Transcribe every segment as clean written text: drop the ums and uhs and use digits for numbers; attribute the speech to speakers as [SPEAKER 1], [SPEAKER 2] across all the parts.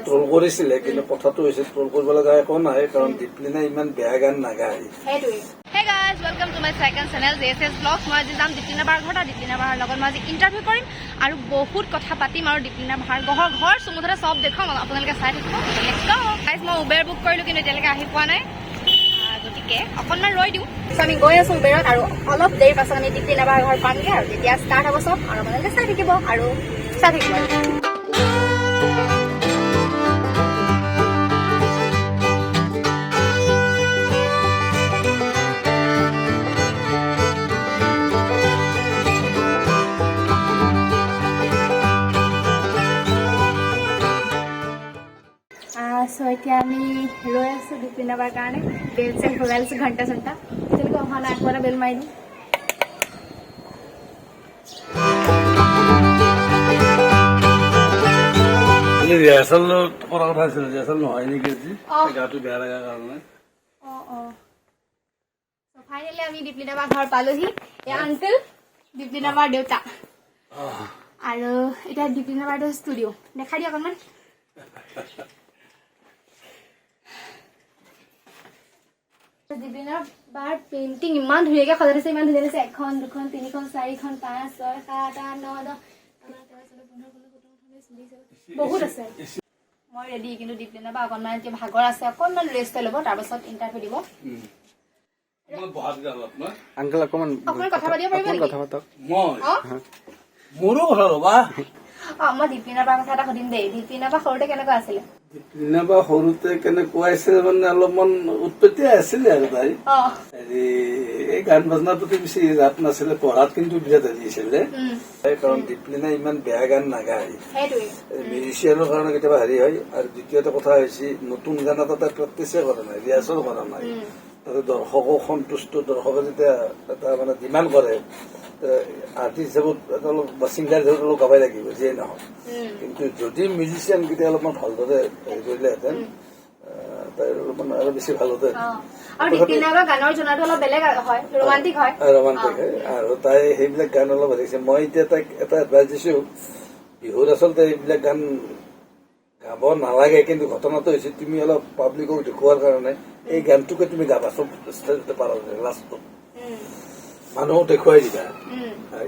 [SPEAKER 1] Troll কৰিছিলে কিন্তু কথাটো হৈছে ট্ৰল কৰিব লগা একো নাই কাৰণ দীপলিনা ইমান বেয়া গান নাগায়
[SPEAKER 2] সেইটোৱে Hey guys, welcome to my second channel JSS Vlogs. মই আজি যাম দীপলিনা বাৰ ঘৰত আৰু দীপলিনা বাৰ লগত মই আজি ইণ্টাৰভিউ কৰিম আৰু বহুত কথা পাতিম আৰু দীপলিনা বাৰ ঘৰ চুমুঠতে চব দেখাম আপোনালোকে চাই থাকিব নেক্সট গো গাইজ মই উবেৰ বুক কৰিলোঁ কিন্তু এতিয়ালৈকে আহি পোৱা নাই গতিকে অকণমান ৰৈ দিওঁ আমি গৈ আছোঁ উবেৰত আৰু অলপ দেৰি পাছত আমি দীপলিনা বাৰ ঘৰ পামগৈ আৰু তেতিয়া ষ্টাৰ্ট হ'ব চব আৰু আপোনালোকে চাই থাকিব আৰু So, এতিয়া আমি ৰৈ আছোঁ দীপলিনা বাৰ কাৰণে বেল চেল ভৰাই লৈছোঁ ঘণ্টা চণ্টা তেওঁলোকে অহা নাই আকৌ বেল মাৰি দিওঁ
[SPEAKER 1] ৰিহাৰ্চেল কৰা কথা আছিল ৰিহাৰ্চেল নহয় নেকি গাটো বেয়া লগাৰ কাৰণে
[SPEAKER 2] ফাইনেলি আমি দীপলিনা বাৰ ঘৰ পালোহি এয়া আংকল দীপলিনা বাৰ দেউতা আৰু এতিয়া দীপলিনা বাৰ ষ্টুডিঅ' দেখাই দিয়ক অকণমান দীপলিনা বাৰ পেইণ্টিং ইমান ধুনীয়াকৈ সজাই দিছে ইমান ধুনীয়া লাগিছে 1 2 3 4 5 6 7 8 9 10 বহুত আছে মই ৰেডি কিন্তু দীপলিনা বাৰ অকণমান এতিয়া ভাগৰ আছে অকণমান ৰেষ্ট ল'ব তাৰপাছত ইণ্টাৰভিউ দিব
[SPEAKER 1] আংকল অকণমান
[SPEAKER 2] কথা পাতিব পাৰিব নেকি
[SPEAKER 1] কথা পাতক মোৰো কথা ৰ'বা
[SPEAKER 2] মই দীপলিনা বাৰ কথা এটা সুধিম দেই দীপলিনা বাৰ সৰুতে কেনেকুৱা আছিলে
[SPEAKER 1] দীপলিনা বাৰ সৰুতে কেনেকুৱা আছিলে মানে অলপমান উৎপত্তিয়া আছিলে আৰু তাই হেৰি এই গান বাজনাৰ প্ৰতি বেছি ৰাপ নাছিলে পঢ়াত কিন্তু বিৰাট হেৰি আছিলে কাৰণ দীপলিনা ইমান বেয়া গান নাগায় মিউজিচিয়ানৰ কাৰণে কেতিয়াবা হেৰি হয় আৰু দ্বিতীয়তে কথা হৈছে নতুন গান এটা তাই প্ৰেক্টিছে কৰা নাই ৰিহাৰ্চেল কৰা নাই তাতে দৰ্শকো সন্তুষ্ট দৰ্শকে যেতিয়া এটা মানে ডিমাণ্ড কৰে আৰ্টিষ্ট হিচাপত অলপ বা ছিংগাৰ হিচাপত অলপ গাবাই লাগিব যিয়ে নহওক কিন্তু যদি মিউজিচিয়ান কেতিয়া অলপমান ভালদৰে হেৰি কৰিলেহেঁতেন তাই অলপমান আৰু বেছি ভাল হতেন ৰোমান্টিক হয় আৰু তাই সেইবিলাক গান অলপ হেৰিছে মই এতিয়া তাইক এটা এডভাইচ দিছো বিহুত আচলতে এইবিলাক গান গাব নালাগে কিন্তু ঘটনাটো হৈছে তুমি অলপ পাব্লিকক দেখুওৱাৰ কাৰণে এই গানটোকে তুমি গাবা চব ষ্টেজতে পাৰা লাষ্টত মানুহক দেখুৱাই দিবা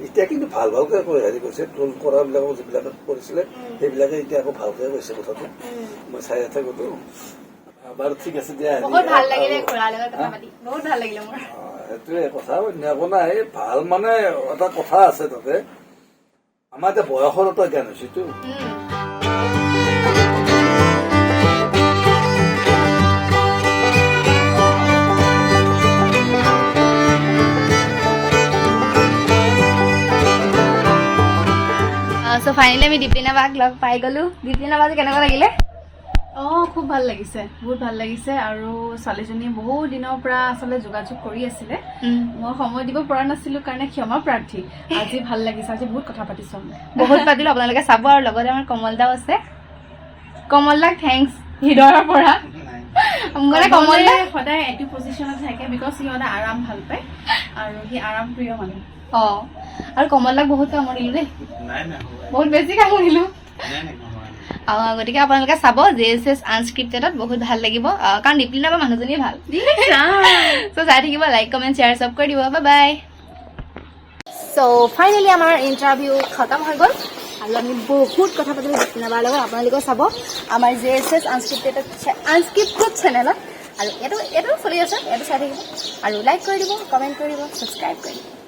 [SPEAKER 1] এতিয়া কিন্তু ভাল ভালকে হেৰি কৰিছে ট্ৰল কৰাবিলাকো যিবিলাকে কৰিছিলে সেইবিলাকে এতিয়া আকৌ ভালকে কৈছে কথাটো মই চাই থাকোতো বাৰু ঠিক আছে দিয়া সেইটোৱে কথা একো নাই ভাল মানে এটা কথা আছে তাতে আমাৰ এতিয়া বয়সৰ এটা জ্ঞান হৈছেতো
[SPEAKER 2] So finally আমি দীপলিনা বাক লগ পাই গলো দীপলিনা বাক কেনেকুৱা লাগিলে
[SPEAKER 3] খুব ভাল লাগিছে বহুত ভাল লাগিছে আৰু ছোৱালীজনীয়ে বহুত দিনৰ পৰা আচলতে যোগাযোগ কৰি আছিলে মই সময় দিব পৰা নাছিলো কাৰণে ক্ষমা প্ৰাৰ্থী আজি ভাল লাগিছে আজি বহুত কথা পাতিছো
[SPEAKER 2] বহুত পাতিলো আপোনালোকে চাব আৰু লগতে আমাৰ কমল দাও আছে কমল দাক থেংকছ হৃদয়ৰ পৰা মানে কমল দা
[SPEAKER 3] সদায় এটো পজিশনত থাকে বিকজ সি সদায় আৰাম ভাল পায় আৰু সি আৰাম প্ৰিয় মানুহ
[SPEAKER 2] আৰু কমল দাক বহুত কামোৰ দিলো দেই বহুত বেছি কামোৰ দিলো গতিকে আপোনালোকে চাব JSS আনস্ক্ৰিপ্টেডত বহুত ভাল লাগিব কাৰণ দীপলিনা বা মানুহজনী ভাল চ' চাই থাকিব লাইক কমেণ্ট শ্বেয়াৰ চব কৰি দিব বাই বাই চ' ফাইনেলি আমাৰ ইণ্টাৰভিউ খতম হৈ গ'ল আৰু আমি বহুত কথা পাতিলোঁ দীপলিনা বাৰ লগত আপোনালোকেও চাব আমাৰ JSS আনস্ক্ৰিপ্টেড চেনেলত আৰু এইটো চলি আছে এইটো চাই থাকিব আৰু লাইক কৰি দিব কমেণ্ট কৰি দিব ছাবস্ক্ৰাইব কৰি দিব